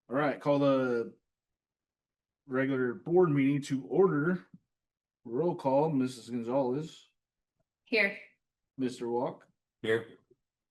All right, call the regular board meeting to order. Roll call, Mrs. Gonzalez, Here. Mr. Walk, Here.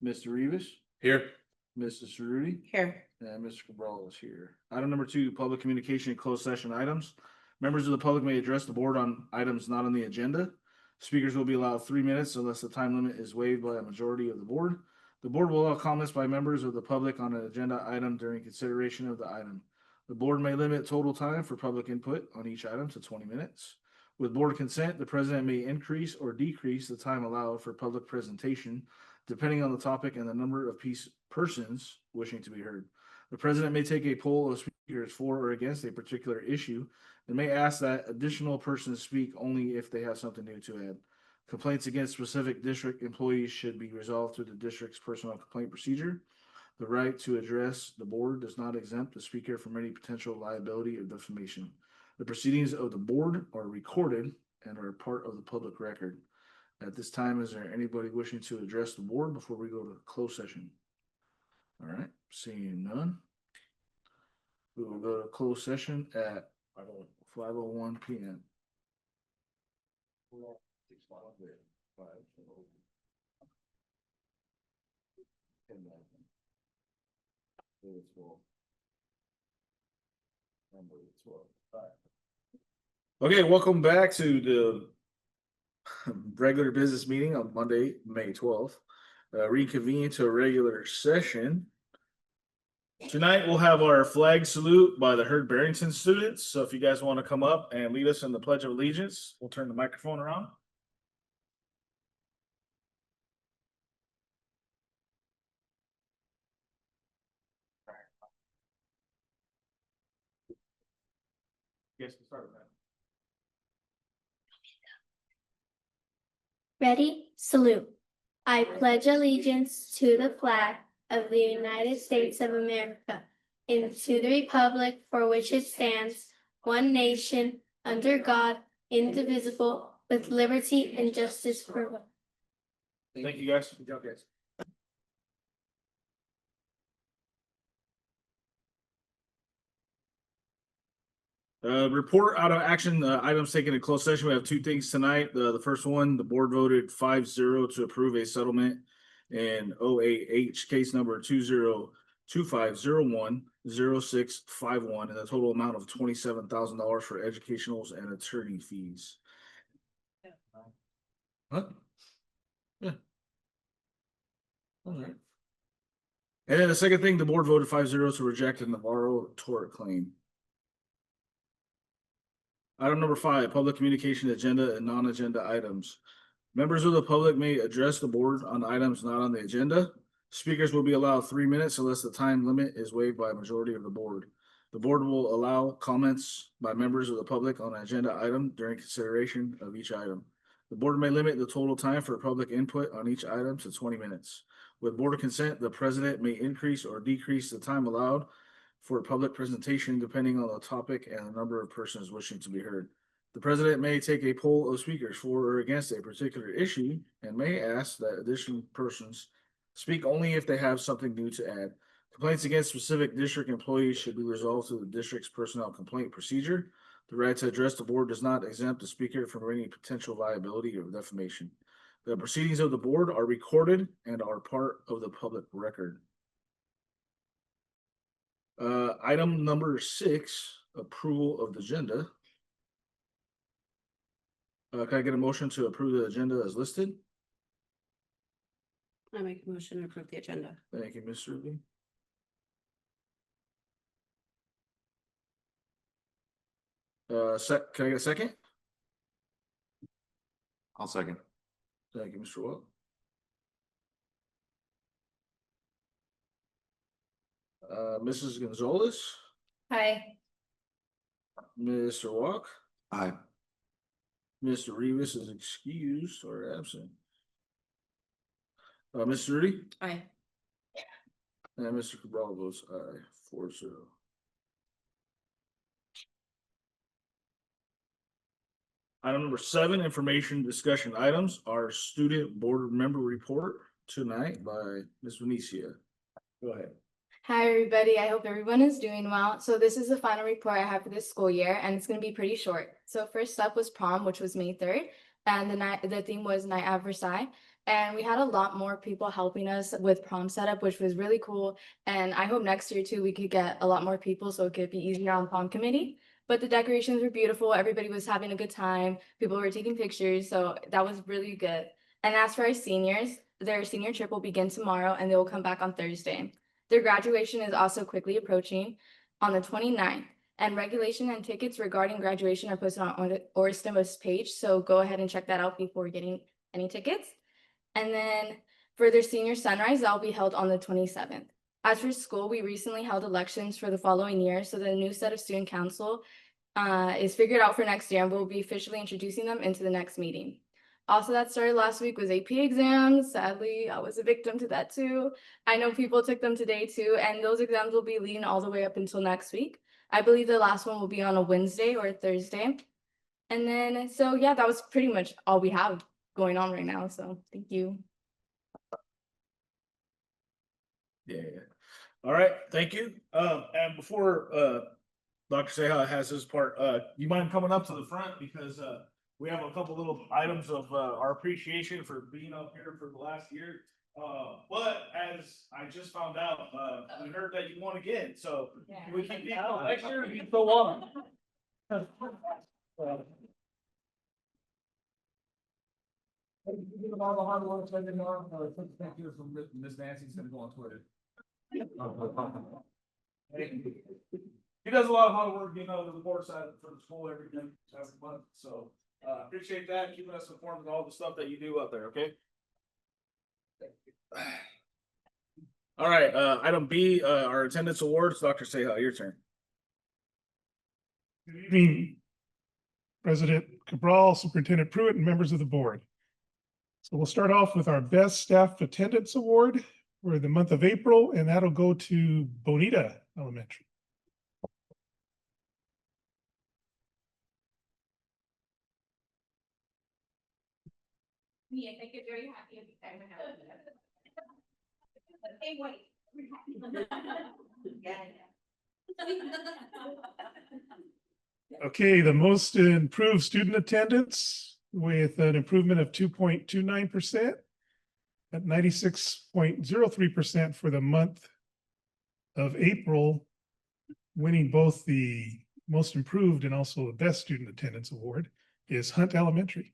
Mr. Rivas, Here. Mrs. Cerruti, Here. and Mr. Cabral is here. Item number 2, public communication and closed session items. Members of the public may address the board on items not on the agenda. Speakers will be allowed 3 minutes unless the time limit is waived by a majority of the board. The board will allow comments by members of the public on an agenda item during consideration of the item. The board may limit total time for public input on each item to 20 minutes. With board consent, the president may increase or decrease the time allowed for public presentation, depending on the topic and the number of persons wishing to be heard. The president may take a poll of speakers for or against a particular issue and may ask that additional persons speak only if they have something new to add. Complaints against specific district employees should be resolved through the district's personnel complaint procedure. The right to address the board does not exempt the speaker from any potential liability or defamation. The proceedings of the board are recorded and are part of the public record. At this time, is there anybody wishing to address the board before we go to closed session? All right, seeing none. We will go to closed session at 5:01 p.m. Okay, welcome back to the regular business meeting on Monday, May 12th. Reconvene to a regular session. Tonight we'll have our flag salute by the Heard Barrington students. So if you guys want to come up and lead us in the Pledge of Allegiance, we'll turn the microphone around. Yes, we'll start with that. Ready? Salute. I pledge allegiance to the flag of the United States of America and to the republic for which it stands, one nation, under God, indivisible, with liberty and justice for all. Thank you guys. Good job, guys. Report out of action items taken in closed session. We have 2 things tonight. The first one, the board voted 5-0 to approve a settlement in OAH case number 2025010651 and a total amount of $27,000 for educationals and attorney fees. Huh? Yeah. All right. And then the second thing, the board voted 5-0 to reject the Navarro tort claim. Item number 5, public communication agenda and non-agenda items. Members of the public may address the board on items not on the agenda. Speakers will be allowed 3 minutes unless the time limit is waived by a majority of the board. The board will allow comments by members of the public on an agenda item during consideration of each item. The board may limit the total time for public input on each item to 20 minutes. With board consent, the president may increase or decrease the time allowed for public presentation depending on the topic and the number of persons wishing to be heard. The president may take a poll of speakers for or against a particular issue and may ask that additional persons speak only if they have something new to add. Complaints against specific district employees should be resolved through the district's personnel complaint procedure. The right to address the board does not exempt the speaker from any potential liability or defamation. The proceedings of the board are recorded and are part of the public record. Item number 6, approval of the agenda. Can I get a motion to approve the agenda as listed? I make a motion to approve the agenda. Thank you, Ms. Ruby. Can I get a second? I'll second. Thank you, Mr. Wells. Mrs. Gonzalez, Hi. Mr. Walk, Aye. Mr. Rivas is excused or absent. Mr. Rudy Aye. and Mr. Cabral votes aye, 4-0. Item number 7, information discussion items. Our student board member report tonight by Ms. Venetia. Go ahead. Hi, everybody. I hope everyone is doing well. So this is the final report I have for this school year, and it's going to be pretty short. So first up was prom, which was May 3rd, and the theme was Night at Versailles. And we had a lot more people helping us with prom setup, which was really cool. And I hope next year too, we could get a lot more people so it could be easier on prom committee. But the decorations were beautiful. Everybody was having a good time. People were taking pictures, so that was really good. And as for our seniors, their senior trip will begin tomorrow, and they will come back on Thursday. Their graduation is also quickly approaching on the 29th, and regulation and tickets regarding graduation are posted on Oristima's page, so go ahead and check that out before getting any tickets. And then for their senior sunrise, that will be held on the 27th. As for school, we recently held elections for the following year, so the new set of student council is figured out for next year, and we'll be officially introducing them into the next meeting. Also, that started last week was AP exams. Sadly, I was a victim to that too. I know people took them today too, and those exams will be leading all the way up until next week. I believe the last one will be on a Wednesday or a Thursday. And then, so yeah, that was pretty much all we have going on right now. So thank you. Yeah. All right, thank you. And before Dr. Seha has his part, you mind coming up to the front because we have a couple little items of our appreciation for being up here for the last year. But as I just found out, we heard that you won again, so can we keep these next year? You can go on. Give them all the hard work, so they know, thank you from Miss Nancy's gonna go on Twitter. He does a lot of hard work, you know, the board side for the school every month, so appreciate that, keeping us informed of all the stuff that you do out there, okay? All right, item B, our attendance awards, Dr. Seha, your turn. Good evening, President Cabral, Superintendent Pruitt, and members of the board. So we'll start off with our Best Staff Attendance Award for the month of April, and that'll go to Bonita Elementary. Me, I think you're very happy every time I have it. Hey, wait. Okay, the most improved student attendance with an improvement of 2.29% at 96.03% for the month of April, winning both the most improved and also the best student attendance award is Hunt Elementary.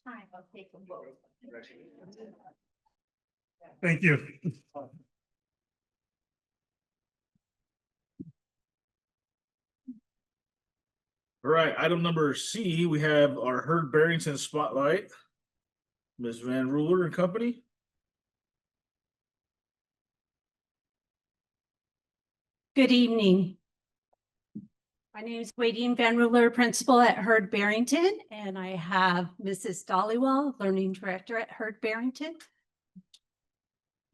Time, I'll take them both. Thank you. All right, item number C, we have our Heard Barrington Spotlight. Ms. Van Ruler and Company. Good evening. My name is Wadine Van Ruler, Principal at Heard Barrington, and I have Mrs. Dollywell, Learning Director at Heard Barrington.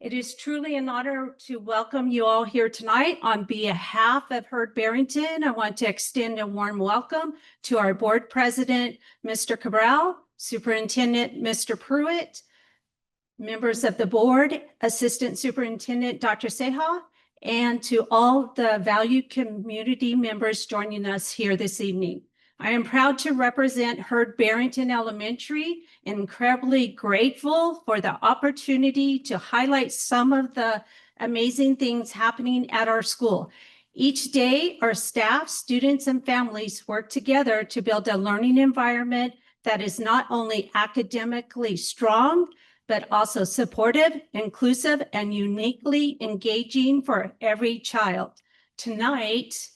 It is truly an honor to welcome you all here tonight. On behalf of Heard Barrington, I want to extend a warm welcome to our Board President, Mr. Cabral, Superintendent, Mr. Pruitt, members of the board, Assistant Superintendent, Dr. Seha, and to all the valued community members joining us here this evening. I am proud to represent Heard Barrington Elementary, incredibly grateful for the opportunity to highlight some of the amazing things happening at our school. Each day, our staff, students, and families work together to build a learning environment that is not only academically strong, but also supportive, inclusive, and uniquely engaging for every child. Tonight,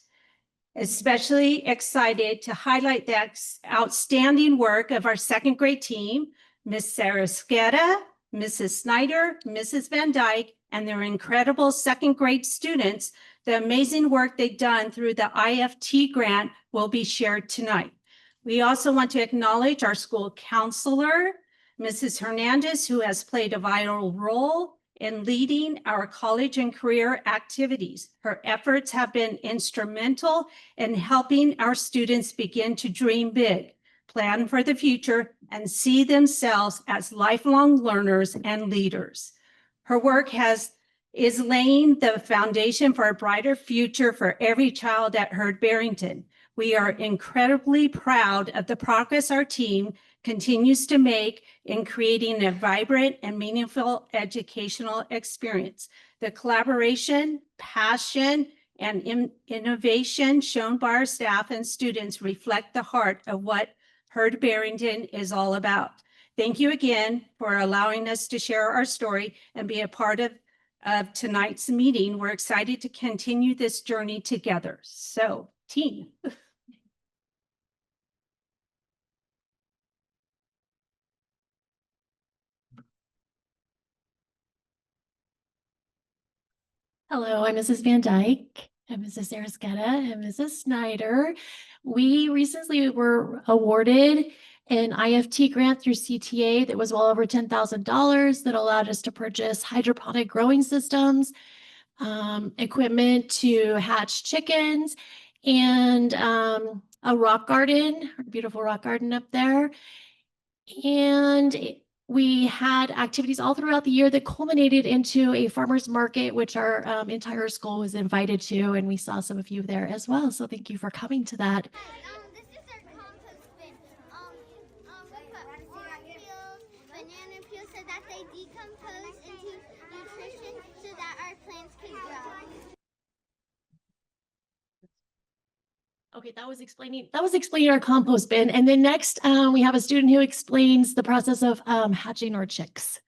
especially excited to highlight the outstanding work of our second grade team, Ms. Sarah Skeda, Mrs. Snyder, Mrs. Van Dyke, and their incredible second grade students. The amazing work they've done through the IFT grant will be shared tonight. We also want to acknowledge our school counselor, Mrs. Hernandez, who has played a vital role in leading our college and career activities. Her efforts have been instrumental in helping our students begin to dream big. plan for the future, and see themselves as lifelong learners and leaders. Her work is laying the foundation for a brighter future for every child at Heard Barrington. We are incredibly proud of the progress our team continues to make in creating a vibrant and meaningful educational experience. The collaboration, passion, and innovation shown by our staff and students reflect the heart of what Heard Barrington is all about. Thank you again for allowing us to share our story and be a part of tonight's meeting. We're excited to continue this journey together. So, team. Hello, I'm Mrs. Van Dyke, and Mrs. Arasqueta, and Mrs. Snyder. We recently were awarded an IFT grant through CTA that was well over $10,000 that allowed us to purchase hydroponic growing systems, equipment to hatch chickens, and a rock garden, a beautiful rock garden up there. And we had activities all throughout the year that culminated into a farmer's market, which our entire school was invited to, and we saw some of you there as well. So thank you for coming to that. This is our compost bin. We put corn peels, banana peels, so that they decompose into nutrition so that our plants can grow. Okay, that was explaining our compost bin. And then next, we have a student who explains the process of hatching our chicks.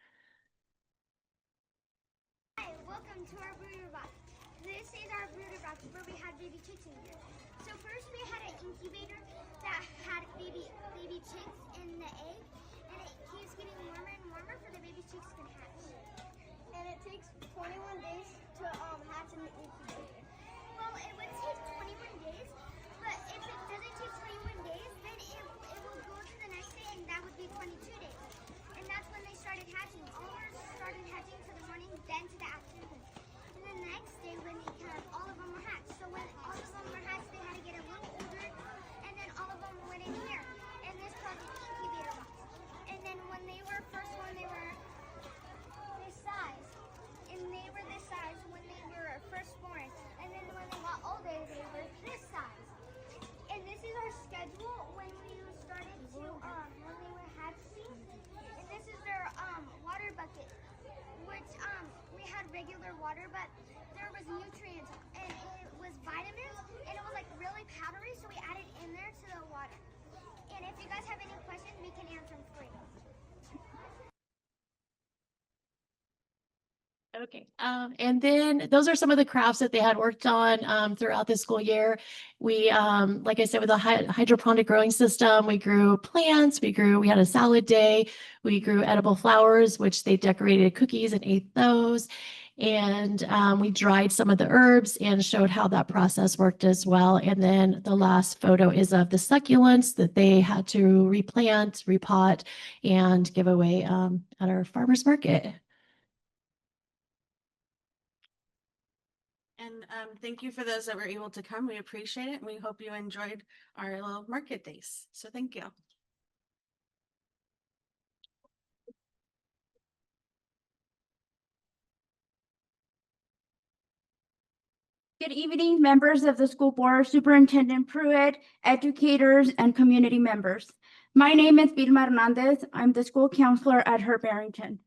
Hi, welcome to our brooder box. This is our brooder box where we had baby chicks in here. So first we had an incubator that had baby chicks in the egg, and it keeps getting warmer and warmer for the baby chicks can hatch. And it takes 21 days to hatch in the incubator. Well, it would take 21 days. But if it doesn't take 21 days, then it will go to the next day, and that would be 22 days. And that's when they started hatching. All of ours started hatching to the morning, then to the afternoon. And then the next day, when all of them were hatched. So when all of them were hatched, they had to get a little older, and then all of them went in here. And this called the incubator box. And then when they were they were this size. And they were this size when they were first born. And then when they got older, they were this size. And this is our schedule when we started to, when they were hatching. And this is their water bucket, which we had regular water, but there was nutrients, and it was vitamins, and it was like really powdery, so we added in there to the water. And if you guys have any questions, we can answer them for you. Okay, and then those are some of the crafts that they had worked on throughout the school year. We, like I said, with the hydroponic growing system, we grew plants, we had a salad day, we grew edible flowers, which they decorated cookies and ate those. And we dried some of the herbs and showed how that process worked as well. And then the last photo is of the succulents that they had to replant, repot, and give away at our farmer's market. And thank you for those that were able to come. We appreciate it. And we hope you enjoyed our little market days. So thank you. Good evening, members of the school board, Superintendent Pruitt, educators, and community members. My name is Vilma Hernandez. I'm the school counselor at Heard Barrington.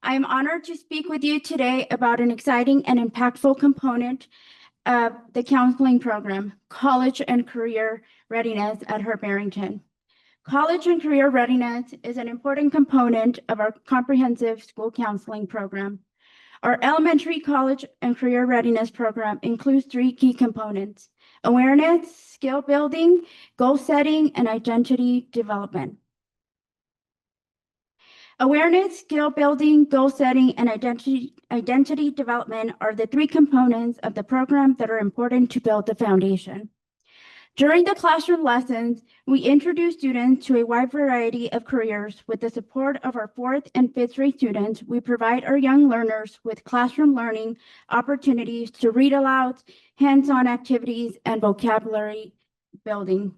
I am honored to speak with you today about an exciting and impactful component of the counseling program, College and Career Readiness at Heard Barrington. College and Career Readiness is an important component of our comprehensive school counseling program. Our elementary, college, and career readiness program includes 3 key components: awareness, skill building, goal setting, and identity development. Awareness, skill building, goal setting, and identity development are the 3 components of the program that are important to build the foundation. During the classroom lessons, we introduce students to a wide variety of careers. With the support of our 4th and 5th grade students, we provide our young learners with classroom learning opportunities to read aloud, hands-on activities, and vocabulary building.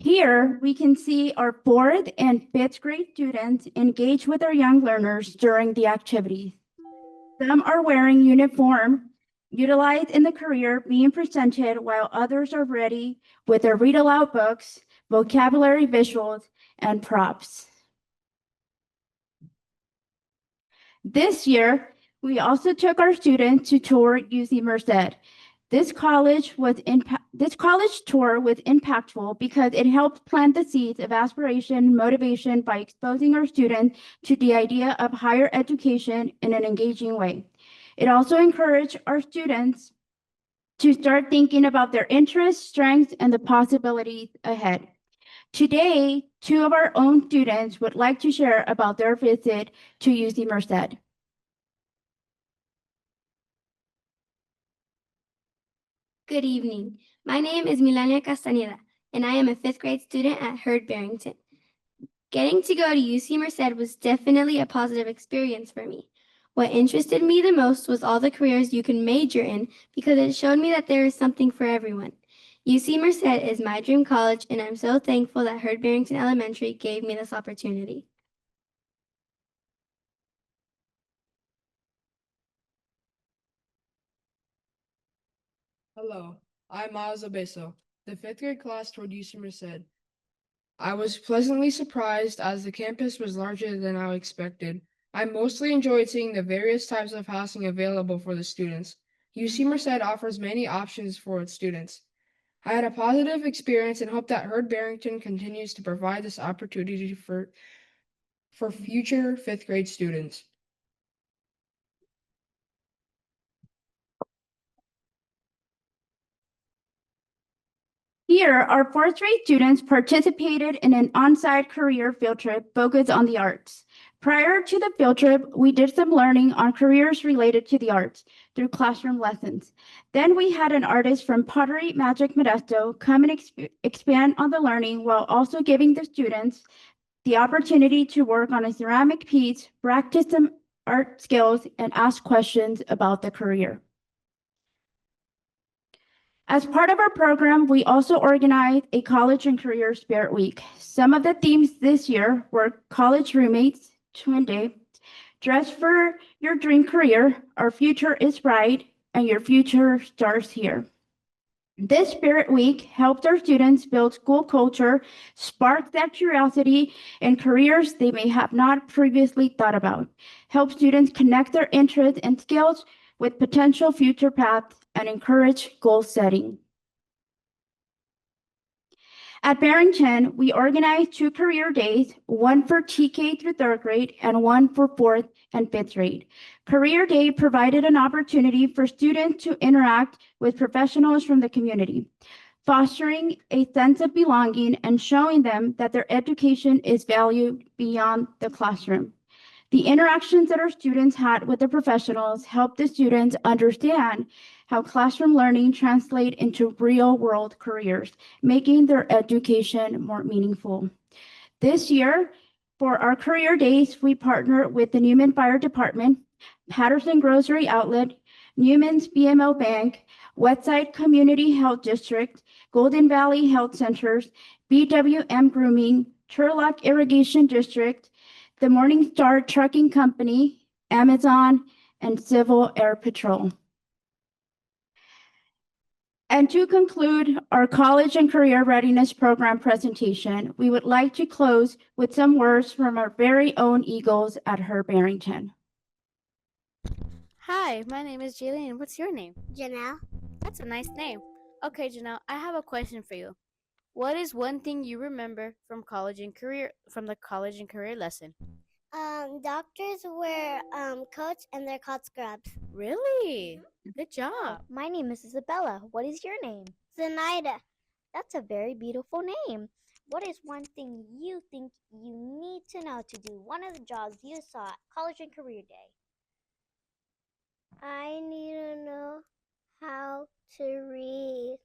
Here, we can see our fourth and fifth grade students engage with our young learners during the activities. Some are wearing uniform, utilized in the career being presented, while others are ready with their read aloud books, vocabulary visuals, and props. This year, we also took our students to tour UC Merced. This college tour was impactful because it helped plant the seeds of aspiration and motivation by exposing our students to the idea of higher education in an engaging way. It also encouraged our students to start thinking about their interests, strengths, and the possibilities ahead. Today, two of our own students would like to share about their visit to UC Merced. Good evening. My name is Milania Castaneda, and I am a fifth grade student at Hurd Barrington. Getting to go to UC Merced was definitely a positive experience for me. What interested me the most was all the careers you can major in because it showed me that there is something for everyone. UC Merced is my dream college, and I'm so thankful that Hurd Barrington Elementary gave me this opportunity. Hello, I'm Miles Abeso, the fifth grade class toward UC Merced. I was pleasantly surprised as the campus was larger than I expected. I mostly enjoyed seeing the various types of housing available for the students. UC Merced offers many options for its students. I had a positive experience and hope that Hurd Barrington continues to provide this opportunity for future fifth grade students. Here, our fourth grade students participated in an on-site career field trip focused on the arts. Prior to the field trip, we did some learning on careers related to the arts through classroom lessons. Then we had an artist from Pottery Magic Modesto come and expand on the learning while also giving the students the opportunity to work on a ceramic piece, practice some art skills, and ask questions about the career. As part of our program, we also organized a college and career spirit week. Some of the themes this year were college roommates, twin day, dress for your dream career, our future is bright, and your future starts here. This Spirit Week helped our students build school culture, spark that curiosity in careers they may have not previously thought about, help students connect their interests and skills with potential future paths, and encourage goal setting. At Barrington, we organized 2 career days, one for TK through 3rd grade and one for 4th and 5th grade. Career Day provided an opportunity for students to interact with professionals from the community, fostering a sense of belonging and showing them that their education is valued beyond the classroom. The interactions that our students had with the professionals helped the students understand how classroom learning translates into real-world careers, making their education more meaningful. This year, for our career days, we partnered with the Newman Fire Department, Patterson Grocery Outlet, Newman's BMO Bank, Westside Community Health District, Golden Valley Health Centers, BWM Grooming, Turlock Irrigation District, the Morningstar Trucking Company, Amazon, and Civil Air Patrol. And to conclude our college and career readiness program presentation, we would like to close with some words from our very own Eagles at Hurd Barrington. Hi, my name is Jaylene. What's your name? Janelle. That's a nice name. Okay, Janelle, I have a question for you. What is one thing you remember from the college and career lesson? Doctors wear coats and they're called scrubs. Really? Good job. My name is Isabella. What is your name? Zenaida. That's a very beautiful name. What is one thing you think you need to know to do one of the jobs you saw at College and Career Day? I need to know how to read.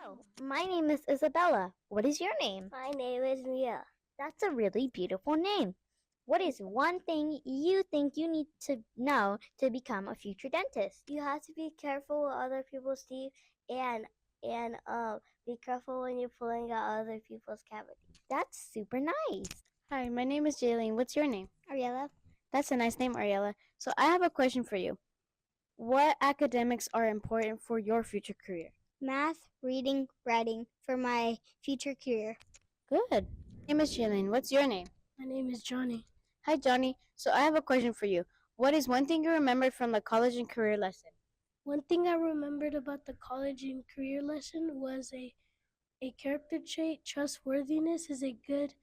Oh, my name is Isabella. What is your name? My name is Mia. That's a really beautiful name. What is one thing you think you need to know to become a future dentist? You have to be careful with other people's teeth and Be careful when you're pulling out other people's cavities. That's super nice. Hi, my name is Jaylene. What's your name? Ariella, That's a nice name, Ariella. So I have a question for you. What academics are important for your future career? math, reading, writing for my future career. Good. My name is Jaylene. What's your name? My name is Johnny. Hi, Johnny. So I have a question for you. What is one thing you remembered from the college and career lesson? One thing I remembered about the college and career lesson was a character trait. Trustworthiness is a good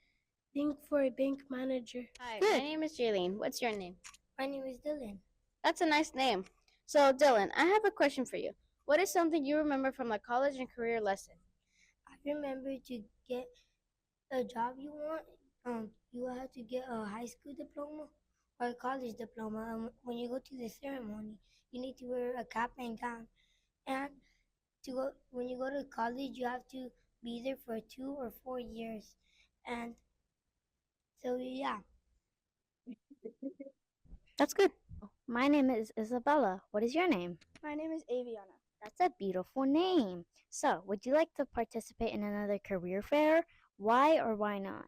thing for a bank manager. Hi, my name is Jaylene. What's your name? My name is Dylan. That's a nice name. So, Dylan, I have a question for you. What is something you remember from the college and career lesson? I remember to get a job you want, you have to get a high school diploma or a college diploma. And when you go to the ceremony, you need to wear a cap and gown. And when you go to college, you have to be there for 2 or 4 years. And so, yeah. That's good. My name is Isabella. What is your name? My name is Aviana. That's a beautiful name. So, would you like to participate in another career fair? Why or why not?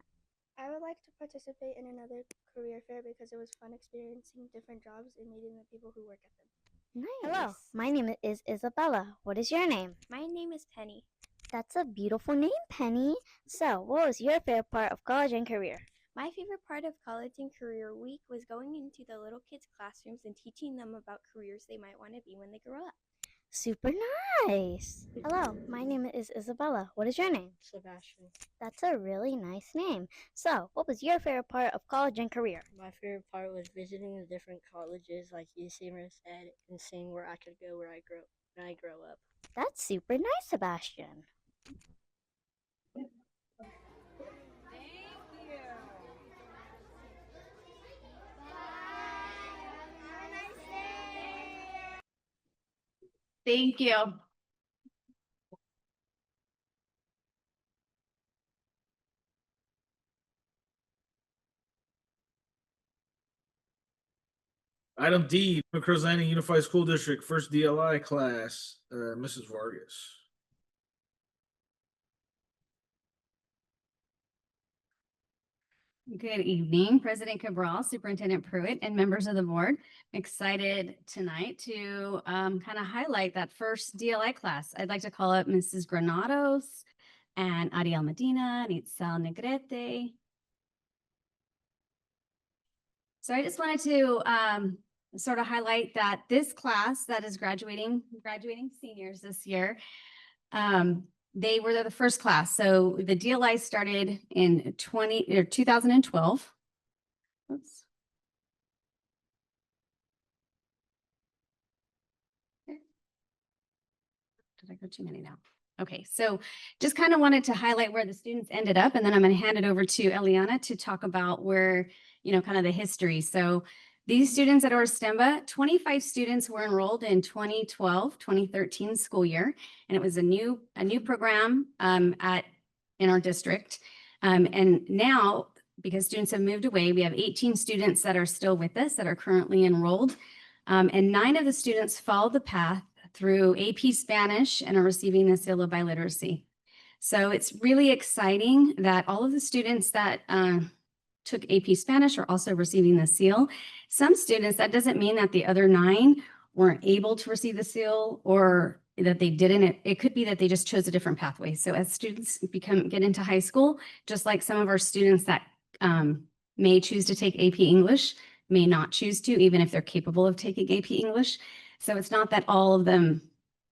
I would like to participate in another career fair because it was fun experiencing different jobs and meeting the people who work at them. Nice. Hello, my name is Isabella. What is your name? My name is Penny. That's a beautiful name, Penny. So, what was your favorite part of college and career? My favorite part of college and career week was going into the little kids' classrooms and teaching them about careers they might want to be when they grow up. Super nice. Hello, my name is Isabella. What is your name? Sebastian. That's a really nice name. So, what was your favorite part of college and career? My favorite part was visiting the different colleges, like UCMR said, and seeing where I could go when I grow up. That's super nice, Sebastian. Thank you. Item D, McCrows Landing Unified School District, first DLI class, Mrs. Vargas. Good evening, President Cabral, Superintendent Pruitt, and members of the board. I'm excited tonight to kind of highlight that first DLI class. I'd like to call up Mrs. Granados and Ariel Medina, Nitzel Negrete. So I just wanted to sort of highlight that this class that is graduating seniors this year, they were the first class. So the DLI started in 2012. Oops. Did I go too many now? Okay, so just kind of wanted to highlight where the students ended up, and then I'm going to hand it over to Eliana to talk about where, kind of the history. So these students at Oristemba, 25 students were enrolled in 2012-2013 school year, and it was a new program in our district. And now, because students have moved away, we have 18 students that are still with us that are currently enrolled, and 9 of the students followed the path through AP Spanish and are receiving the seal of biliteracy. So it's really exciting that all of the students that took AP Spanish are also receiving the seal. Some students, that doesn't mean that the other 9 weren't able to receive the seal or that they didn't. It could be that they just chose a different pathway. So as students get into high school, just like some of our students that may choose to take AP English, may not choose to, even if they're capable of taking AP English. So it's not that all of them,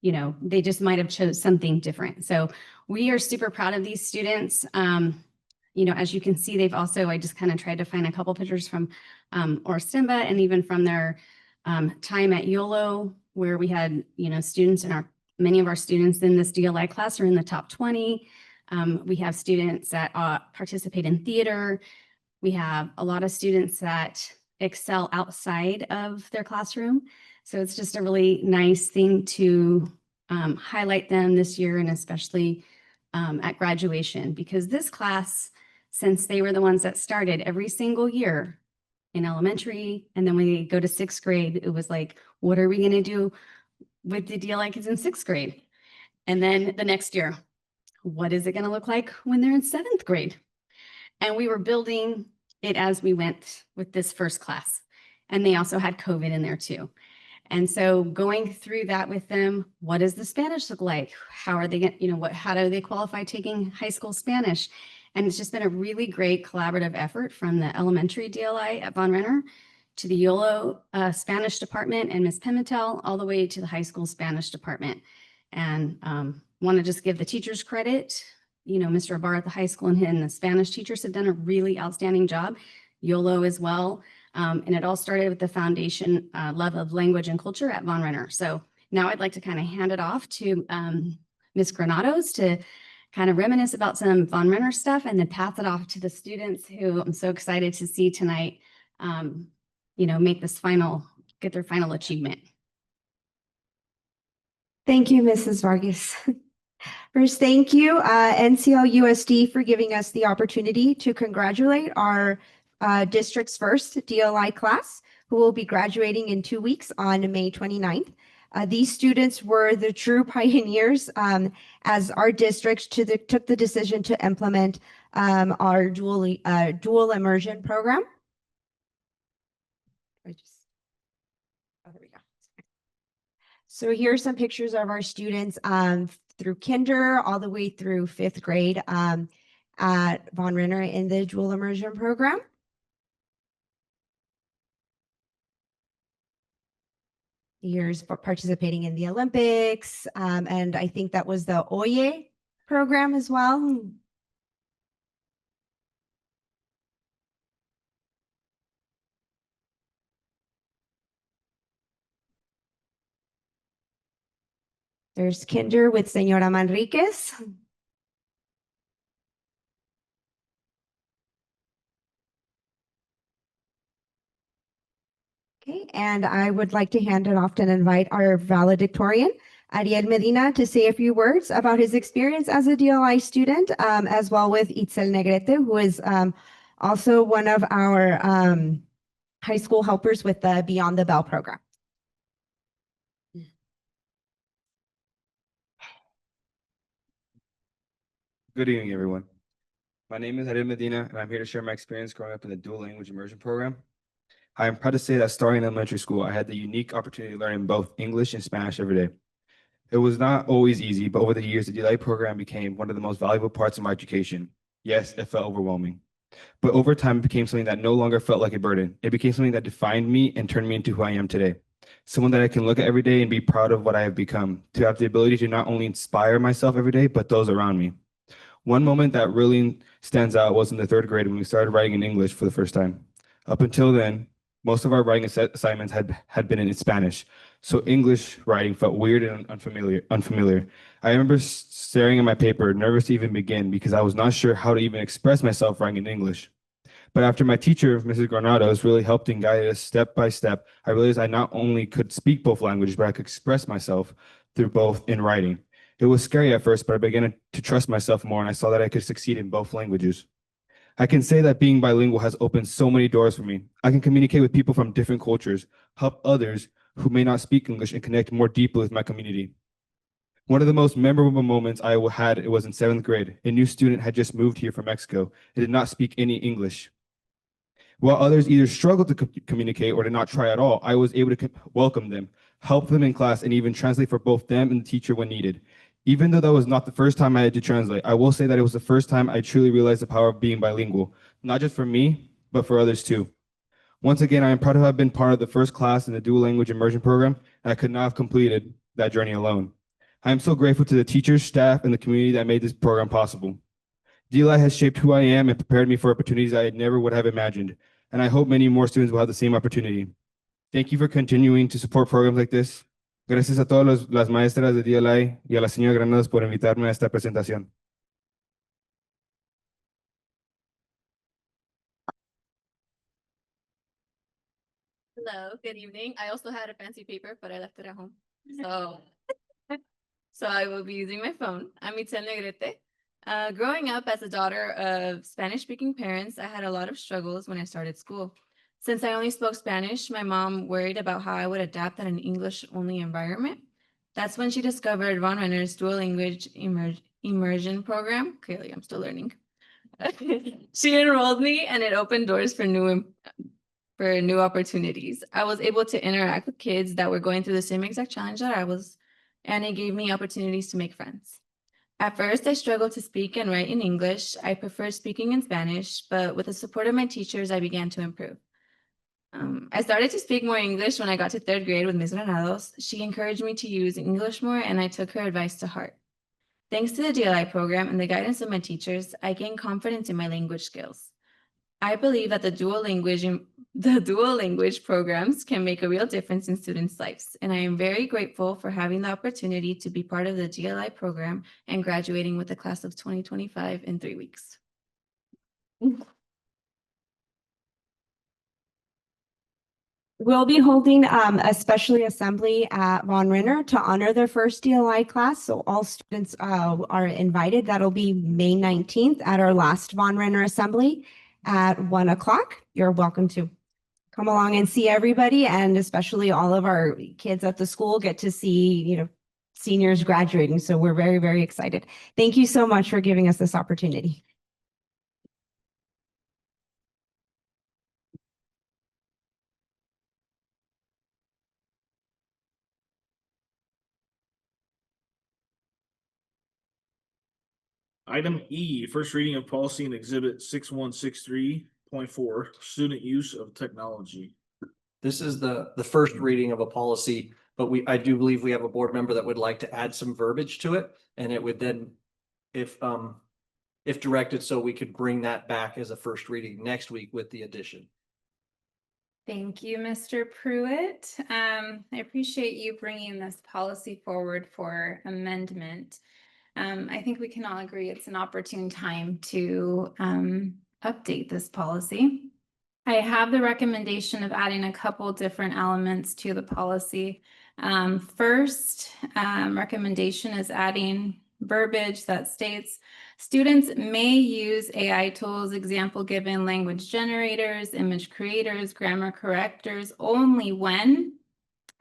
they just might have chose something different. So we are super proud of these students. As you can see, they've also, I just kind of tried to find a couple pictures from Oristemba and even from their time at YOLO, where we had, students many of our students in this DLI class are in the top 20. We have students that participate in theater. We have a lot of students that excel outside of their classroom. So it's just a really nice thing to highlight them this year, and especially at graduation, because this class, since they were the ones that started every single year in elementary, and then when we go to 6th grade, it was like, what are we going to do with the DLI kids in 6th grade? And then the next year, what is it going to look like when they're in 7th grade? And we were building it as we went with this first class. And they also had COVID in there too. And so going through that with them, what does the Spanish look like? How are they going how do they qualify taking high school Spanish? And it's just been a really great collaborative effort from the elementary DLI at Von Renner to the YOLO Spanish department and Ms. Pimentel, all the way to the high school Spanish department. And want to just give the teachers credit. Mr. Abar at the high school and the Spanish teachers have done a really outstanding job. YOLO as well. And it all started with the foundation love of language and culture at Von Renner. So now I'd like to kind of hand it off to Ms. Granados to kind of reminisce about some Von Renner stuff and then pass it off to the students who I'm so excited to see tonight, make this get their final achievement. Thank you, Mrs. Vargas. First, thank you, NCLUSD, for giving us the opportunity to congratulate our district's first DLI class, who will be graduating in 2 weeks on May 29th. These students were the true pioneers as our district took the decision to implement our dual immersion program. There we go. So here are some pictures of our students through kinder all the way through 5th grade at Von Renner in the dual immersion program. Years for participating in the Olympics, and I think that was the Oye program as well. There's kinder with Señora Manriquez. Okay, and I would like to hand it off and invite our valedictorian, Ariel Medina, to say a few words about his experience as a DLI student, as well with Itzel Negrete, who is also one of our high school helpers with the Beyond the Bell program. Good evening, everyone. My name is Ariel Medina, and I'm here to share my experience growing up in the dual language immersion program. I am proud to say that starting in elementary school, I had the unique opportunity to learn both English and Spanish every day. It was not always easy, but over the years, the DLI program became one of the most valuable parts of my education. Yes, it felt overwhelming. But over time, it became something that no longer felt like a burden. It became something that defined me and turned me into who I am today. Someone that I can look at every day and be proud of what I have become, to have the ability to not only inspire myself every day, but those around me. One moment that really stands out was in the 3rd grade when we started writing in English for the first time. Up until then, most of our writing assignments had been in Spanish, so English writing felt weird and unfamiliar. I remember staring at my paper, nervous to even begin because I was not sure how to even express myself writing in English. But after my teacher, Mrs. Granados, really helped and guided us step by step, I realized I not only could speak both languages, but I could express myself through both in writing. It was scary at first, but I began to trust myself more, and I saw that I could succeed in both languages. I can say that being bilingual has opened so many doors for me. I can communicate with people from different cultures, help others who may not speak English, and connect more deeply with my community. One of the most memorable moments I had, it was in 7th grade. A new student had just moved here from Mexico and did not speak any English. While others either struggled to communicate or did not try at all, I was able to welcome them, help them in class, and even translate for both them and the teacher when needed. Even though that was not the first time I had to translate, I will say that it was the first time I truly realized the power of being bilingual, not just for me, but for others too. Once again, I am proud to have been part of the first class in the dual language immersion program, and I could not have completed that journey alone. I am so grateful to the teachers, staff, and the community that made this program possible. DLI has shaped who I am and prepared me for opportunities I never would have imagined, and I hope many more students will have the same opportunity. Thank you for continuing to support programs like this. Gracias a todas las maestras de DLI y a la señora Granados por invitarme a esta presentación. Hello, good evening. I also had a fancy paper, but I left it at home. So I will be using my phone. I'm Itzel Negrete. Growing up as a daughter of Spanish-speaking parents, I had a lot of struggles when I started school. Since I only spoke Spanish, my mom worried about how I would adapt in an English-only environment. That's when she discovered Von Renner's dual language immersion program. Clearly, I'm still learning. She enrolled me and it opened doors for new opportunities. I was able to interact with kids that were going through the same exact challenge that I was, and it gave me opportunities to make friends. At first, I struggled to speak and write in English. I preferred speaking in Spanish, but with the support of my teachers, I began to improve. I started to speak more English when I got to third grade with Ms. Granados. She encouraged me to use English more, and I took her advice to heart. Thanks to the DLI program and the guidance of my teachers, I gained confidence in my language skills. I believe that the dual language programs can make a real difference in students' lives, and I am very grateful for having the opportunity to be part of the DLI program and graduating with the class of 2025 in 3 weeks. We'll be holding a special assembly at Von Renner to honor their first DLI class. So all students are invited. That'll be May 19th at our last Von Renner assembly at 1 o'clock. You're welcome to come along and see everybody, and especially all of our kids at the school get to see, seniors graduating. So we're very, very excited. Thank you so much for giving us this opportunity. Item E, first reading of policy and exhibit 6163.4, student use of technology. This is the first reading of a policy, but I do believe we have a board member that would like to add some verbiage to it, and it would then, if directed, so we could bring that back as a first reading next week with the addition. Thank you, Mr. Pruitt. I appreciate you bringing this policy forward for amendment. I think we can all agree it's an opportune time to update this policy. I have the recommendation of adding a couple different elements to the policy. First, recommendation is adding verbiage that states students may use AI tools, example given language generators, image creators, grammar correctors, only when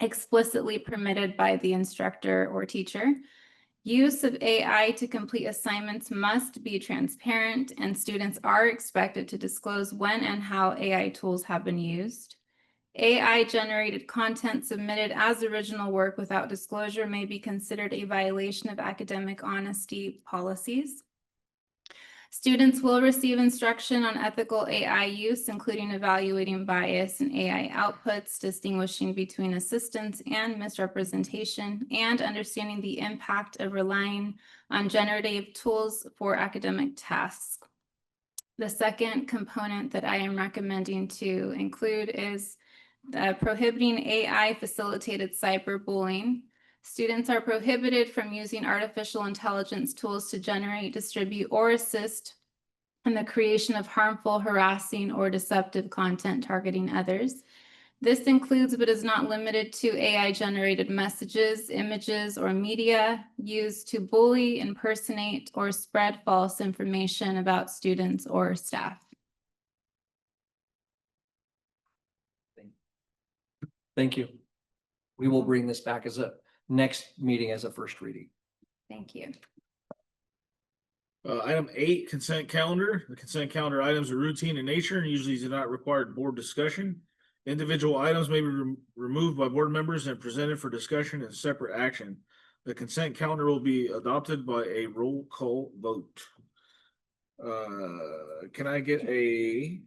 explicitly permitted by the instructor or teacher. Use of AI to complete assignments must be transparent, and students are expected to disclose when and how AI tools have been used. AI-generated content submitted as original work without disclosure may be considered a violation of academic honesty policies. Students will receive instruction on ethical AI use, including evaluating bias in AI outputs, distinguishing between assistance and misrepresentation, and understanding the impact of relying on generative tools for academic tasks. The second component that I am recommending to include is prohibiting AI-facilitated cyberbullying. Students are prohibited from using artificial intelligence tools to generate, distribute, or assist in the creation of harmful, harassing, or deceptive content targeting others. This includes but is not limited to AI-generated messages, images, or media used to bully, impersonate, or spread false information about students or staff. Thank you. We will bring this back as a next meeting as a first reading. Thank you. Item 8, consent calendar. The consent calendar items are routine in nature and usually do not require board discussion. Individual items may be removed by board members and presented for discussion and separate action. The consent calendar will be adopted by a roll call vote. Can I get a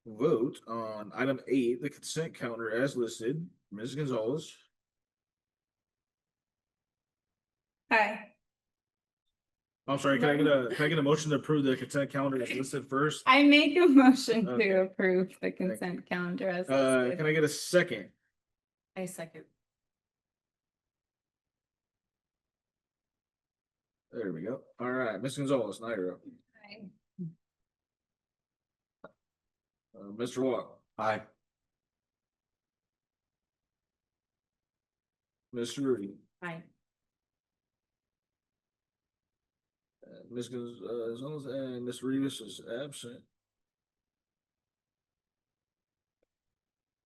vote on item 8, the consent calendar as listed? Ms. Gonzalez. Aye. I'm sorry, can I get a motion to approve the consent calendar as listed first? I make a motion Okay. to approve the consent calendar as listed. Can I get a second? I second. There we go. All right, Ms. Gonzalez, now you're up. Aye. Mr. Walk. Aye. Mr. Rudy. Aye. Ms. Gonzalez and Ms. Rivas is absent.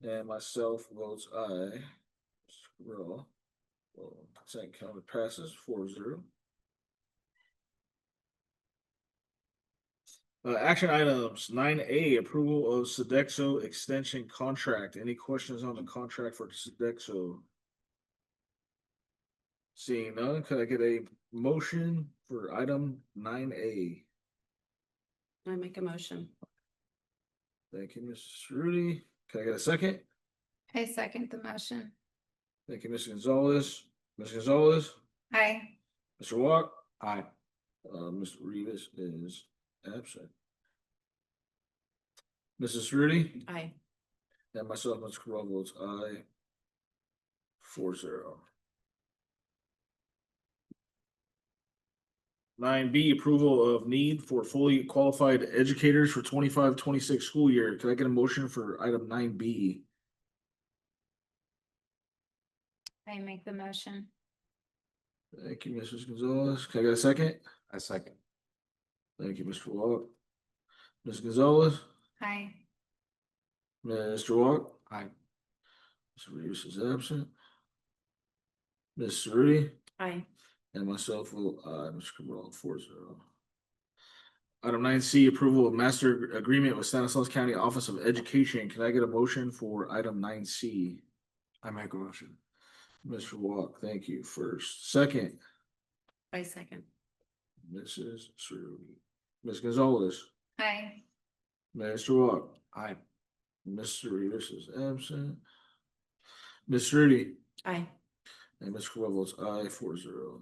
And myself votes aye. Well, consent calendar passes 4-0. Action items, 9A, approval of Sodexo extension contract. Any questions on the contract for Sodexo? Seeing none, could I get a motion for item 9A? I make a motion. Thank you, Mrs. Rudy. Can I get a second? I second the motion. Thank you, Ms. Gonzalez. Ms. Gonzalez, Aye. Mr. Walk, Aye. Mr. Rivas is absent. Mrs. Rudy, Aye. and myself, Mr. Cabral votes aye. 4-0. 9B, approval of need for fully qualified educators for 25-26 school year. Can I get a motion for item 9B? I make the motion. Thank you, Mrs. Gonzalez. Can I get a second? I second. Thank you, Mr. Walk. Ms. Gonzalez, Aye. Mr. Walk, Aye. Mr. Rivas is absent. Ms. Rudy, Aye. and myself will, Mr. Cabral, 4-0. Item 9C, approval of master agreement with Stanislaus County Office of Education. Can I get a motion for item 9C? I make a motion. Mr. Walk, thank you. First, second, I second. Mrs. Rudy. Ms. Gonzalez, Aye. Mr. Walk, Aye. Mr. Rivas is absent. Ms. Rudy, Aye. and Mr. Cabral votes aye, 4-0.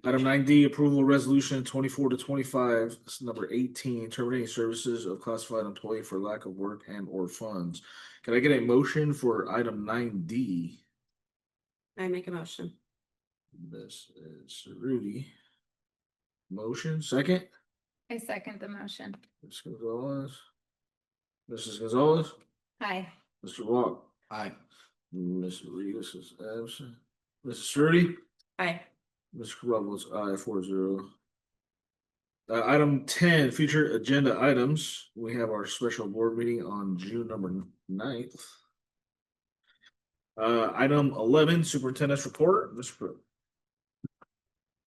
Item 9D, approval resolution 24-25, this is number 18, terminating services of classified employee for lack of work and or funds. Can I get a motion for item 9D? I make a motion. This is Rudy. Motion, second, I second the motion. Ms. Gonzalez. Mrs. Gonzalez, Aye. Mr. Walk, Aye. Ms. Rivas is absent. Mrs. Rudy, Aye. Mr. Cabral votes aye, 4-0. Item 10, future agenda items. We have our special board meeting on June number 9th. Item 11, superintendent's report. Mr. Pruitt.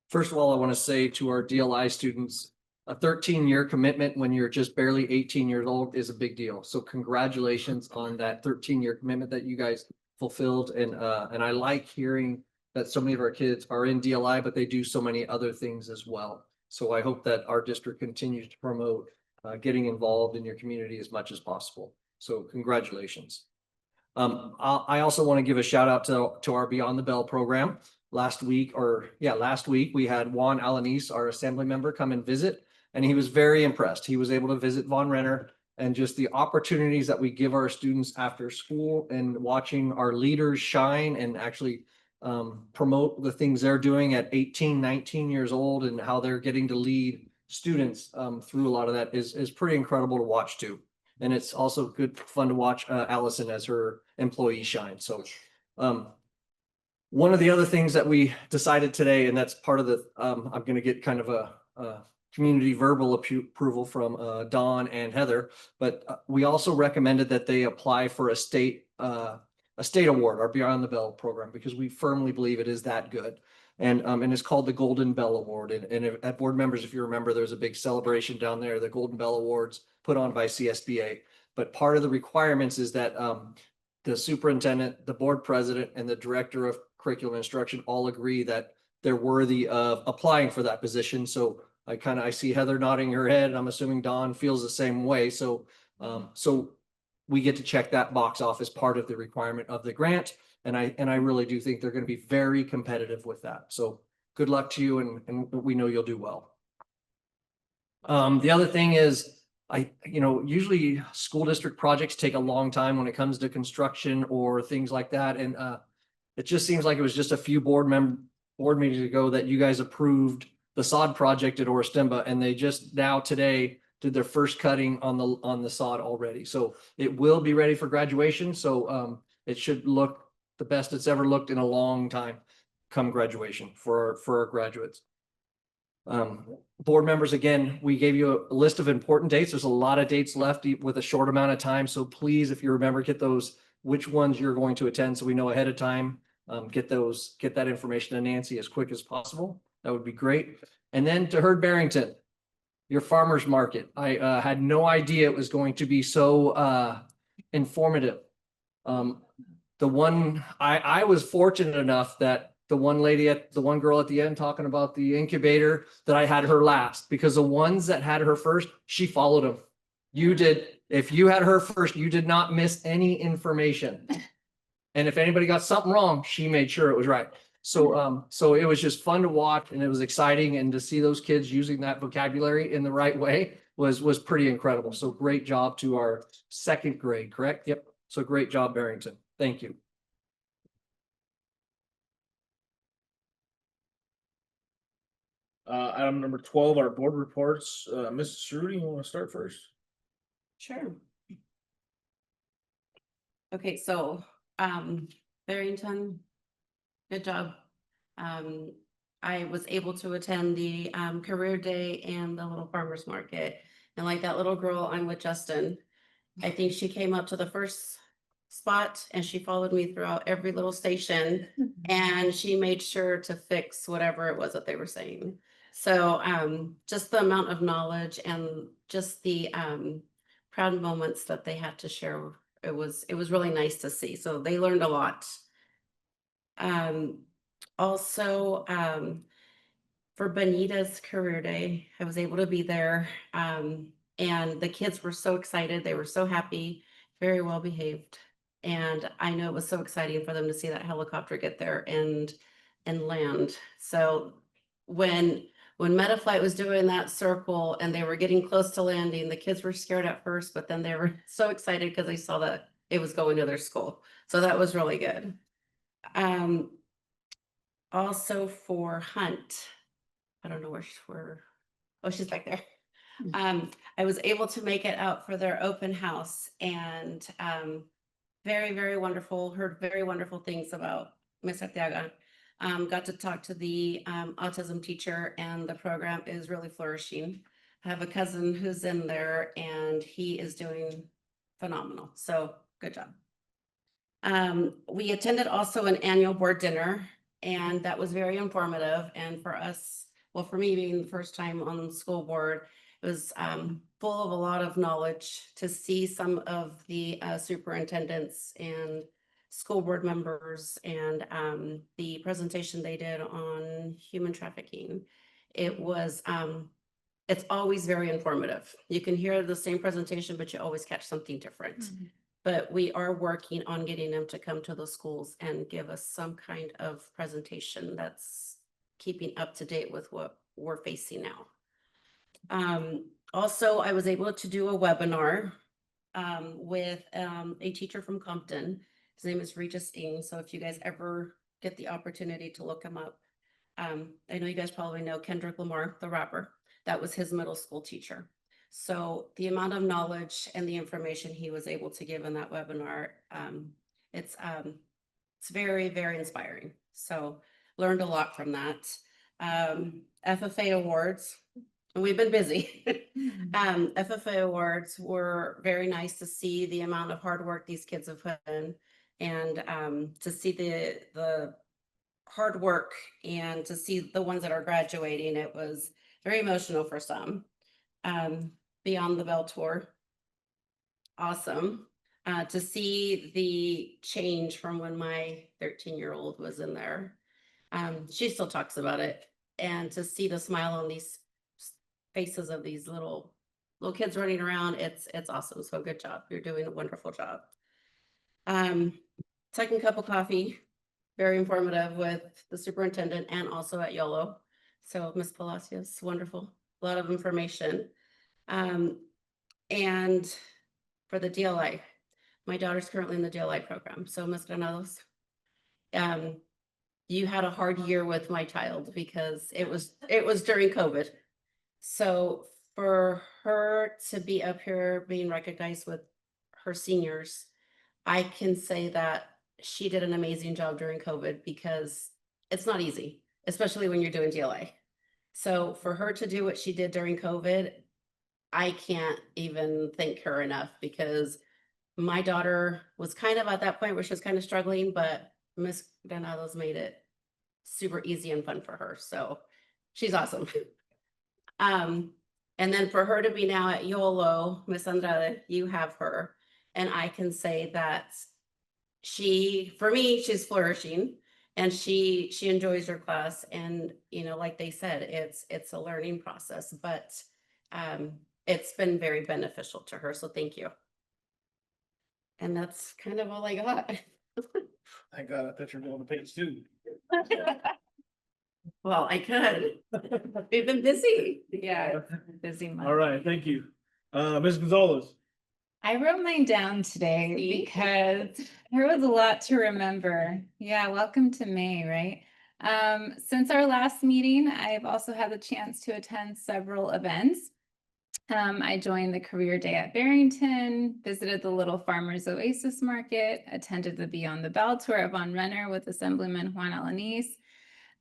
First of all, I want to say to our DLI students, a 13-year commitment when you're just barely 18 years old is a big deal. So congratulations on that 13-year commitment that you guys fulfilled. And I like hearing that so many of our kids are in DLI, but they do so many other things as well. So I hope that our district continues to promote getting involved in your community as much as possible. So congratulations. I also want to give a shout out to our Beyond the Bell program. Last week we had Juan Alanis, our assembly member, come and visit, and he was very impressed. He was able to visit Von Renner, and just the opportunities that we give our students after school and watching our leaders shine and actually promote the things they're doing at 18, 19 years old and how they're getting to lead students through a lot of that is pretty incredible to watch too. And it's also good fun to watch Allison as her employee shine. So one of the other things that we decided today, and that's part of the, I'm going to get kind of a community verbal approval from Dawn and Heather, but we also recommended that they apply for a state award, our Beyond the Bell program, because we firmly believe it is that good. And it's called the Golden Bell Award. And at board members, if you remember, there's a big celebration down there, the Golden Bell Awards put on by CSBA. But part of the requirements is that the superintendent, the board president, and the director of curriculum instruction all agree that they're worthy of applying for that position. So I see Heather nodding her head, and I'm assuming Dawn feels the same way. So we get to check that box off as part of the requirement of the grant. And I really do think they're going to be very competitive with that. So good luck to you, and we know you'll do well. The other thing is, usually school district projects take a long time when it comes to construction or things like that. And it just seems like it was just a few board meetings ago that you guys approved the sod project at Oristemba, and they just now today did their first cutting on the sod already. So it will be ready for graduation. So it should look the best it's ever looked in a long time come graduation for our graduates. Board members, again, we gave you a list of important dates. There's a lot of dates left with a short amount of time. So please, if you remember, get which ones you're going to attend so we know ahead of time. Get that information to Nancy as quick as possible. That would be great. And then to Heard Barrington. your farmer's market. I had no idea it was going to be so informative. The one, I was fortunate enough that the one girl at the end talking about the incubator, that I had her last, because the ones that had her first, she followed them. You did, if you had her first, you did not miss any information. And if anybody got something wrong, she made sure it was right. So, so it was just fun to watch, and it was exciting, and to see those kids using that vocabulary in the right way was pretty incredible. So great job to our second grade, correct? Yep. So great job, Barrington. Thank you. Item number 12, our board reports. Mrs. Rudy, you want to start first? Sure. Okay, so, Barrington, good job. I was able to attend the, career day and the little farmer's market. And like that little girl, I'm with Justin. I think she came up to the first spot and she followed me throughout every little station. And she made sure to fix whatever it was that they were saying. So, just the amount of knowledge and just the, proud moments that they had to share. It was really nice to see. So they learned a lot. Also, for Benita's career day, I was able to be there. And the kids were so excited. They were so happy, very well behaved. And I know it was so exciting for them to see that helicopter get there and land. So when Metaflight was doing that circle and they were getting close to landing, the kids were scared at first, but then they were so excited because they saw that it was going to their school. So that was really good. Also for Hunt, I don't know where oh, she's back there. I was able to make it out for their open house, and very, very wonderful, heard very wonderful things about Miss Arteaga. Got to talk to the autism teacher, and the program is really flourishing. I have a cousin who's in there and he is doing phenomenal. So good job. We attended also an annual board dinner, and that was very informative. And for us, well, for me being the first time on the school board, it was full of a lot of knowledge to see some of the superintendents and school board members, and the presentation they did on human trafficking. It was, it's always very informative. You can hear the same presentation, but you always catch something different. But we are working on getting them to come to the schools and give us some kind of presentation that's keeping up to date with what we're facing now. Also, I was able to do a webinar with a teacher from Compton. His name is Regis Ng. So if you guys ever get the opportunity to look him up, I know you guys probably know Kendrick Lamar, the rapper. That was his middle school teacher. So the amount of knowledge and the information he was able to give in that webinar, it's very, very inspiring. So learned a lot from that. FFA awards, and we've been busy. FFA awards were very nice to see the amount of hard work these kids have put in, and to see the hard work, and to see the ones that are graduating. It was very emotional for some. Beyond the Bell tour, awesome. To see the change from when my 13-year-old was in there. She still talks about it, and to see the smile on these faces of these little kids running around, it's awesome. So good job. You're doing a wonderful job. Second cup of coffee, very informative with the superintendent and also at YOLO. So Ms. Palacios, wonderful. A lot of information. And for the DLI, my daughter's currently in the DLI program. So Ms. Granados, you had a hard year with my child because it was during COVID. So for her to be up here being recognized with her seniors, I can say that she did an amazing job during COVID, because it's not easy, especially when you're doing DLA. So for her to do what she did during COVID, I can't even thank her enough, because my daughter was kind of at that point where she was kind of struggling, but Miss Granados made it super easy and fun for her. So she's awesome. And then for her to be now at YOLO, Miss Andrade, you have her. And I can say that for me, she's flourishing and she enjoys her class. And, like they said, it's a learning process, but it's been very beneficial to her. So thank you. And that's kind of all I got. Thank God, I thought you were going to page 2. Well, I could. We've been busy. Yeah, busy month. All right, thank you. Ms. Gonzalez. I wrote mine down today because there was a lot to remember. Yeah, welcome to May, right? Since our last meeting, I've also had the chance to attend several events. I joined the Career Day at Barrington, visited the Little Farmers Oasis Market, attended the Beyond the Bell tour at Von Renner with Assemblyman Juan Alanis.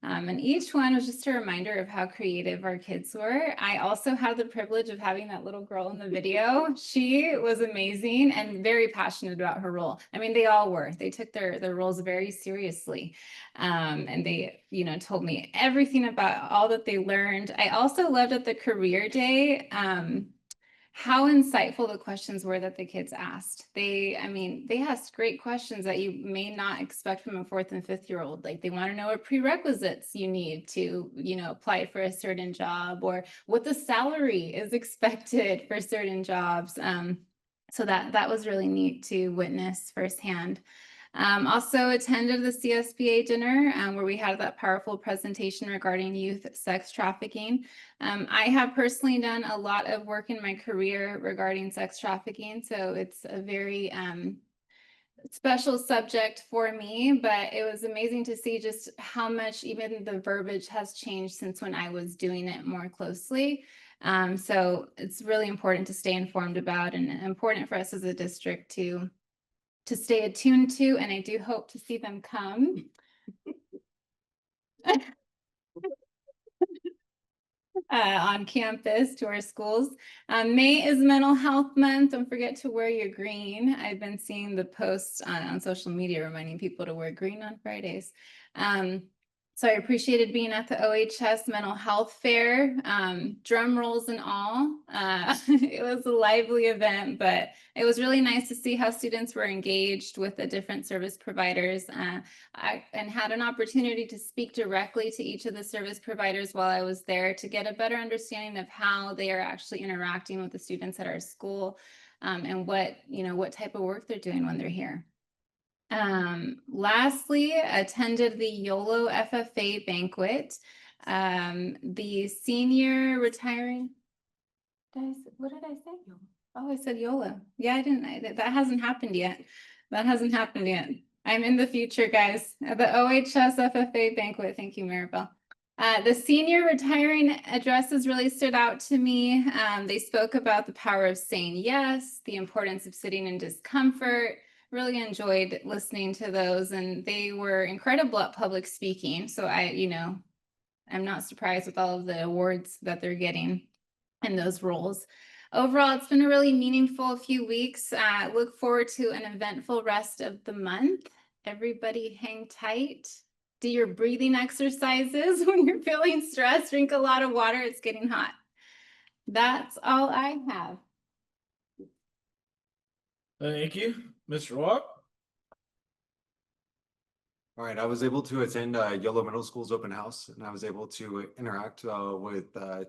And each one was just a reminder of how creative our kids were. I also had the privilege of having that little girl in the video. She was amazing and very passionate about her role. I mean, they all were. They took their roles very seriously. And they, told me everything about all that they learned. I also loved at the Career Day, how insightful the questions were that the kids asked. They asked great questions that you may not expect from a 4th and 5th-year-old. Like they want to know what prerequisites you need to, apply for a certain job or what the salary is expected for certain jobs. So that was really neat to witness firsthand. Also attended the CSBA dinner where we had that powerful presentation regarding youth sex trafficking. I have personally done a lot of work in my career regarding sex trafficking, so it's a very special subject for me, but it was amazing to see just how much even the verbiage has changed since when I was doing it more closely. So it's really important to stay informed about and important for us as a district to stay attuned to, and I do hope to see them come. On campus to our schools. May is Mental Health Month. Don't forget to wear your green. I've been seeing the posts on social media reminding people to wear green on Fridays. So I appreciated being at the OHS Mental Health Fair, drum rolls and all. It was a lively event, but it was really nice to see how students were engaged with the different service providers and had an opportunity to speak directly to each of the service providers while I was there to get a better understanding of how they are actually interacting with the students at our school and what type of work they're doing when they're here. Lastly, attended the YOLO FFA banquet. The senior retiring. What did I say? Oh, I said YOLO. Yeah, I didn't. That hasn't happened yet. I'm in the future, guys. The OHS FFA banquet. Thank you, Maribel. The senior retiring addresses really stood out to me. They spoke about the power of saying yes, the importance of sitting in discomfort. Really enjoyed listening to those, and they were incredible at public speaking. So I'm not surprised with all of the awards that they're getting in those roles. Overall, it's been a really meaningful few weeks. Look forward to an eventful rest of the month. Everybody hang tight. Do your breathing exercises when you're feeling stressed. Drink a lot of water. It's getting hot. That's all I have. Thank you. Mr. Walk. All right, I was able to attend YOLO Middle School's open house, and I was able to interact with the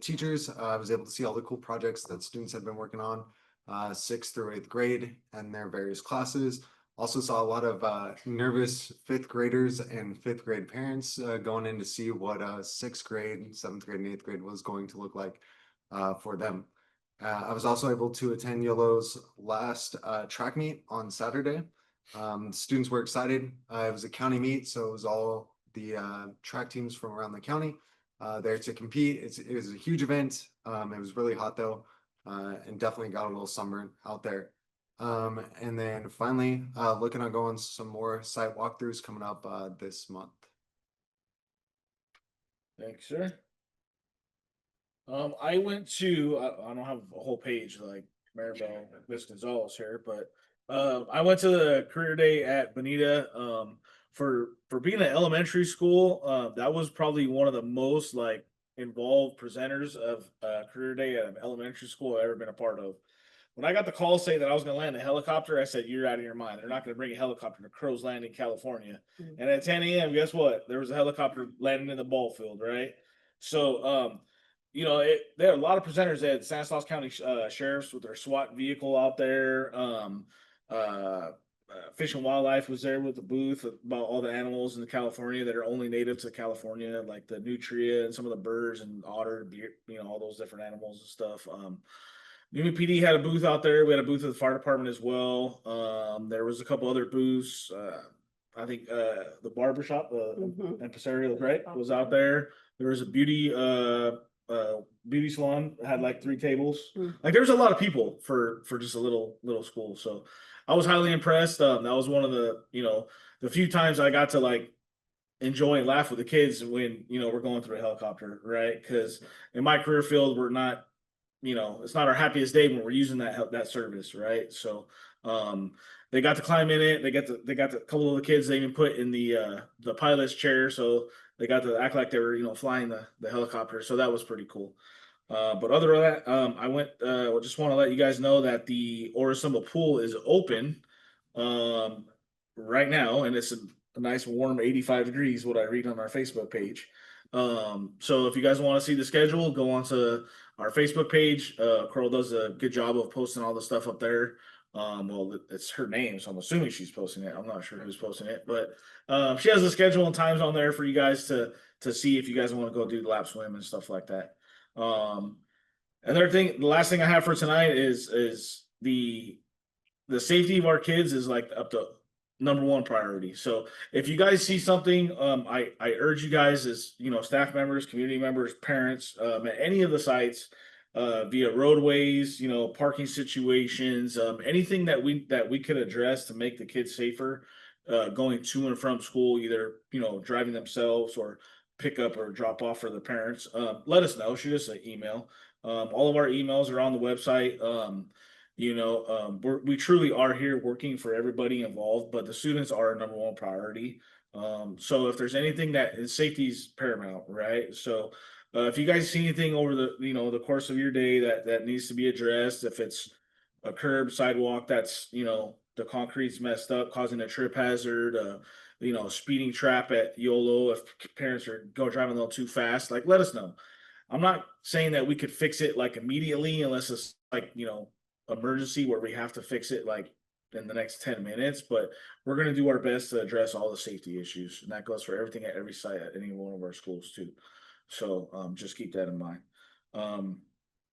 teachers. I was able to see all the cool projects that students had been working on, 6th through 8th grade and their various classes. Also saw a lot of nervous 5th graders and 5th grade parents going in to see what 6th grade, 7th grade, and 8th grade was going to look like for them. I was also able to attend YOLO's last track meet on Saturday. Students were excited. It was a county meet, so it was all the track teams from around the county there to compete. It was a huge event. It was really hot though, and definitely got a little sunburn out there. And then finally, looking at going some more site walkthroughs coming up this month. Thanks, sir. I went to, I don't have a whole page like Maribel and Miss Gonzalez here, but I went to the career day at Bonita. For being an elementary school, that was probably one of the most like involved presenters of career day at an elementary school I've ever been a part of. When I got the call saying that I was going to land a helicopter, I said, "You're out of your mind. They're not going to bring a helicopter to Crow's Landing, California." And at 10 a.m., guess what? There was a helicopter landing in the ball field, right? So, there are a lot of presenters. They had Stanislaus County sheriffs with their SWAT vehicle out there. Fish and Wildlife was there with the booth about all the animals in California that are only native to California, like the nutria and some of the birds and otter, all those different animals and stuff. Union PD had a booth out there. We had a booth at the fire department as well. There was a couple other booths. I think the barbershop, Empresario, right, was out there. There was a beauty salon that had like 3 tables. Like there was a lot of people for just a little school. So I was highly impressed. That was one of the the few times I got to like enjoy and laugh with the kids when we're going through a helicopter, right? Because in my career field, we're not it's not our happiest day when we're using that service, right? So they got to climb in it. They got the couple of the kids they even put in the pilot's chair, so they got to act like they were flying the helicopter. So that was pretty cool. But other than that, I went. Just want to let you guys know that the Orisumba pool is open right now, and it's a nice warm 85 degrees. What I read on our Facebook page. So if you guys want to see the schedule, go onto our Facebook page. Carl does a good job of posting all the stuff up there. Well, it's her name, so I'm assuming she's posting it. I'm not sure who's posting it, but she has the schedule and times on there for you guys to see if you guys want to go do the lap swim and stuff like that. Another thing, the last thing I have for tonight is the safety of our kids is like up to #1 priority. So if you guys see something, I urge you guys as staff members, community members, parents, at any of the sites, via roadways, parking situations, anything that we could address to make the kids safer, going to and from school, either driving themselves or pick up or drop off for the parents. Let us know. Shoot us an email. All of our emails are on the website. We truly are here working for everybody involved, but the students are our #1 priority. So if there's anything that safety is paramount, right? So if you guys see anything over the course of your day that needs to be addressed, if it's a curb, sidewalk that's the concrete's messed up, causing a trip hazard, speeding trap at YOLO, if parents are driving a little too fast, like let us know. I'm not saying that we could fix it like immediately unless it's like emergency where we have to fix it like in the next 10 minutes, but we're going to do our best to address all the safety issues, and that goes for everything at every site at any one of our schools too. So just keep that in mind.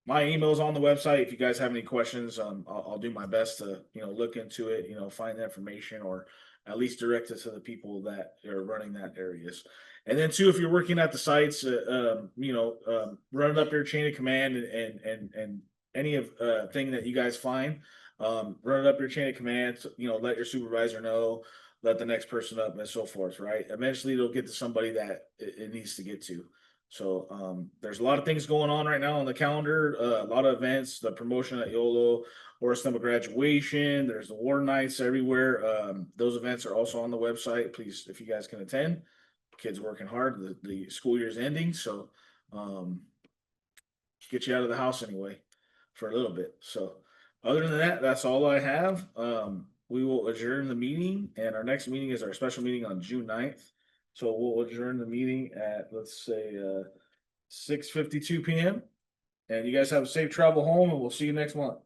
My email's on the website. If you guys have any questions, I'll do my best to look into it, find the information, or at least direct it to the people that are running that areas. And then too, if you're working at the sites, running up your chain of command and any of thing that you guys find, run it up your chain of command, let your supervisor know, let the next person up, and so forth, right? Eventually it'll get to somebody that it needs to get to. So there's a lot of things going on right now on the calendar, a lot of events, the promotion at YOLO, or summer graduation, there's the war nights everywhere. Those events are also on the website. Please, if you guys can attend. Kids working hard, the school year's ending, so get you out of the house anyway for a little bit. So other than that, that's all I have. We will adjourn the meeting, and our next meeting is our special meeting on June 9th. So we'll adjourn the meeting at, let's say, 6:52 p.m. And you guys have a safe travel home, and we'll see you next month.